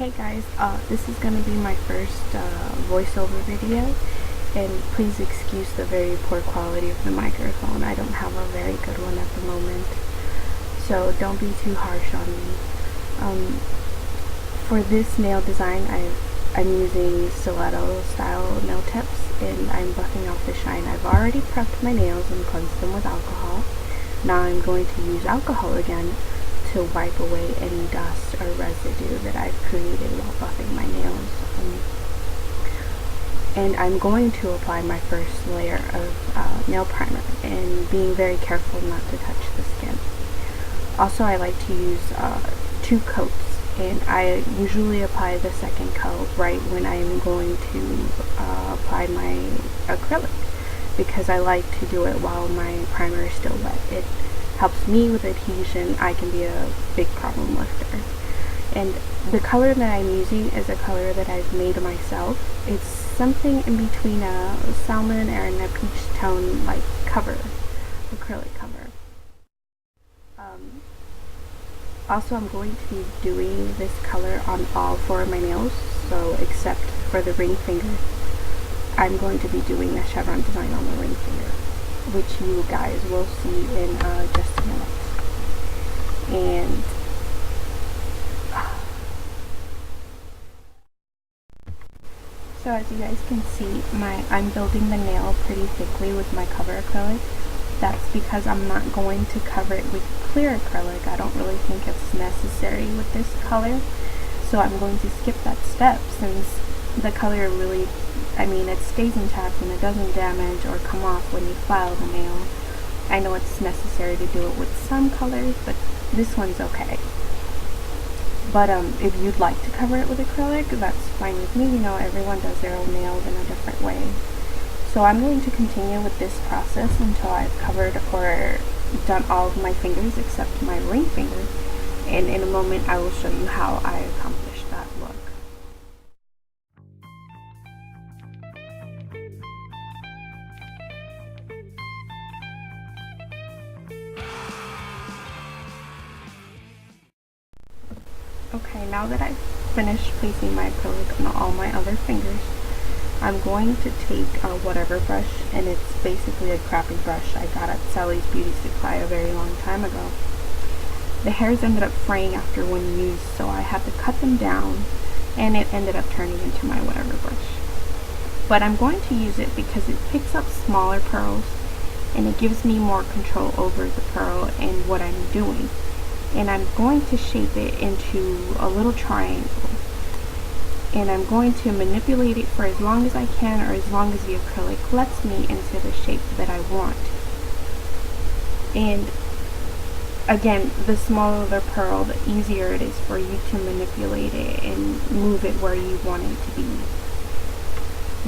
Hey guys, this is going to be my first voiceover video, and please excuse the very poor quality of the microphone. I don't have a very good one at the moment, so don't be too harsh on me. For this nail design, I'm using stiletto style nail tips, and I'm buffing off the shine. I've already prepped my nails and cleansed them with alcohol. Now I'm going to use alcohol again to wipe away any dust or residue that I've created while buffing my nails. And I'm going to apply my first layer of nail primer, and being very careful not to touch the skin. Also, I like to use 2 coats, and I usually apply the second coat right when I'm going to apply my acrylic, because I like to do it while my primer is still wet. It helps me with adhesion. I can be a big problem lifter. And the color that I'm using is a color that I've made myself. It's something in between a salmon and a peach tone, like acrylic cover. Also, I'm going to be doing this color on all 4 of my nails, so except for the ring finger, I'm going to be doing a chevron design on the ring finger, which you guys will see in just a minute. And so as you guys can see, I'm building the nail pretty thickly with my cover acrylic. That's because I'm not going to cover it with clear acrylic. I don't really think it's necessary with this color, so I'm going to skip that step, since the color really, it stays intact and it doesn't damage or come off when you file the nail. I know it's necessary to do it with some colors, but this one's okay. But if you'd like to cover it with acrylic, that's fine with me. Everyone does their own nails in a different way. So I'm going to continue with this process until I've covered or done all of my fingers except my ring finger, and in a moment I will show you how I accomplished that look. Okay, now that I've finished placing my acrylic on all my other fingers, I'm going to take whatever brush, and it's basically a crappy brush I got at Sally's Beauty Supply a very long time ago. The hairs ended up fraying after one use, so I had to cut them down, and it ended up turning into my whatever brush. But I'm going to use it because it picks up smaller pearls, and it gives me more control over the pearl and what I'm doing. And I'm going to shape it into a little triangle, and I'm going to manipulate it for as long as I can, or as long as the acrylic lets me, into the shape that I want. And again, the smaller the pearl, the easier it is for you to manipulate it and move it where you want it to be.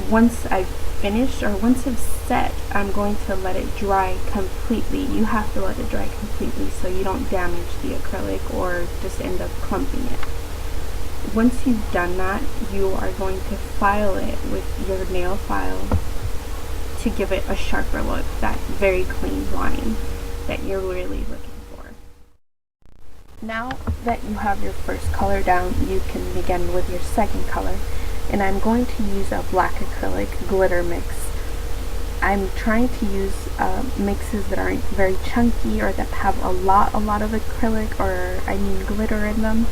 Once I've finished, or once it's set, I'm going to let it dry completely. You have to let it dry completely so you don't damage the acrylic or just end up clumping it. Once you've done that, you are going to file it with your nail file to give it a sharper look, that very clean line that you're really looking for. Now that you have your first color down, you can begin with your second color, and I'm going to use a black acrylic glitter mix. I'm trying to use mixes that aren't very chunky or that have a lot of acrylic, or glitter in them,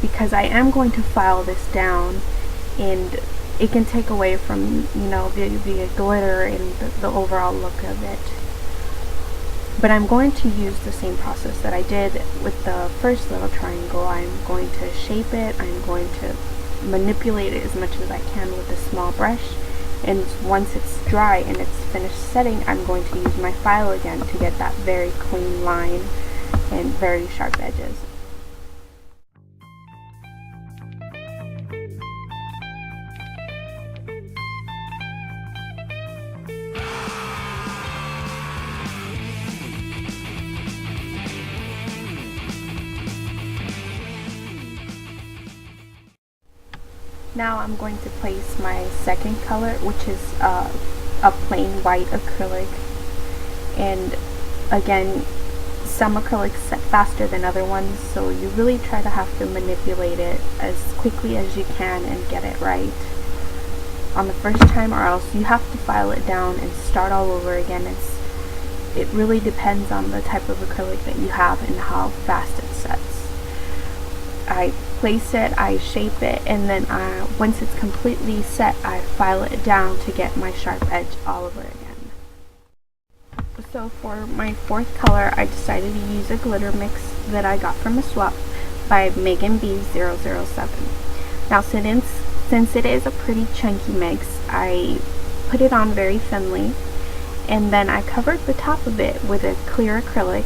because I am going to file this down, and it can take away from the glitter and the overall look of it. But I'm going to use the same process that I did with the first little triangle. I'm going to shape it, I'm going to manipulate it as much as I can with a small brush, and once it's dry and it's finished setting, I'm going to use my file again to get that very clean line and very sharp edges. Now I'm going to place my second color, which is a plain white acrylic, and again, some acrylics set faster than other ones, so you really try to have to manipulate it as quickly as you can and get it right on the first time, or else you have to file it down and start all over again. It really depends on the type of acrylic that you have and how fast it sets. I place it, I shape it, and then once it's completely set, I file it down to get my sharp edge all over again. So for my fourth color, I decided to use a glitter mix that I got from a swap by Megan B007. Now since it is a pretty chunky mix, I put it on very thinly, and then I covered the top of it with a clear acrylic,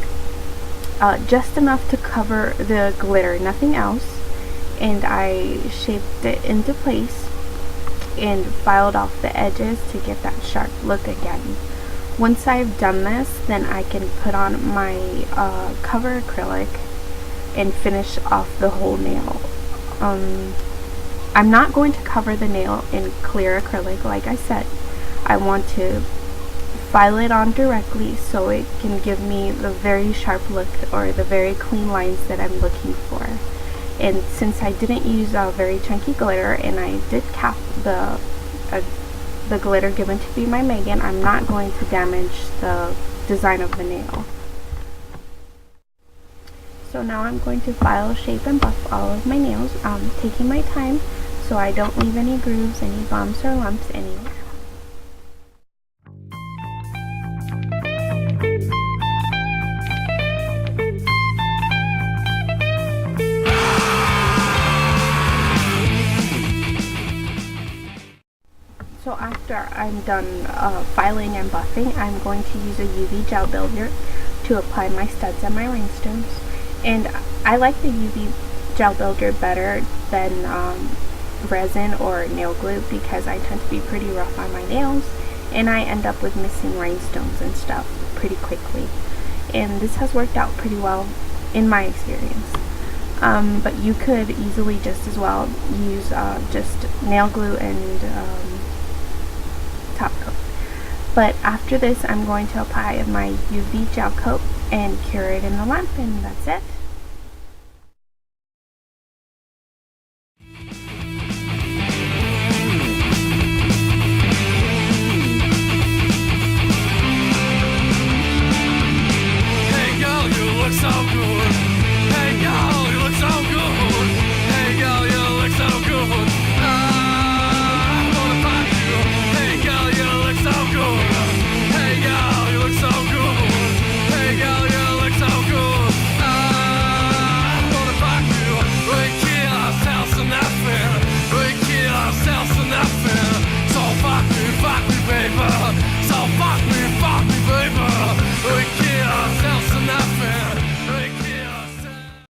just enough to cover the glitter, nothing else, and I shaped it into place and filed off the edges to get that sharp look again. Once I've done this, then I can put on my cover acrylic and finish off the whole nail. I'm not going to cover the nail in clear acrylic, like I said. I want to file it on directly so it can give me the very sharp look or the very clean lines that I'm looking for. And since I didn't use a very chunky glitter, and I did cap the glitter given to me by Megan, I'm not going to damage the design of the nail. So now I'm going to file, shape, and buff all of my nails, taking my time so I don't leave any grooves, any bumps, or lumps anywhere. So after I'm done filing and buffing, I'm going to use a UV gel builder to apply my studs and my rhinestones. And I like the UV gel builder better than resin or nail glue, because I tend to be pretty rough on my nails and I end up with missing rhinestones and stuff pretty quickly. And this has worked out pretty well in my experience. But you could easily just as well use just nail glue and top coat. But after this, I'm going to apply my UV gel coat and cure it in the lamp, and that's it.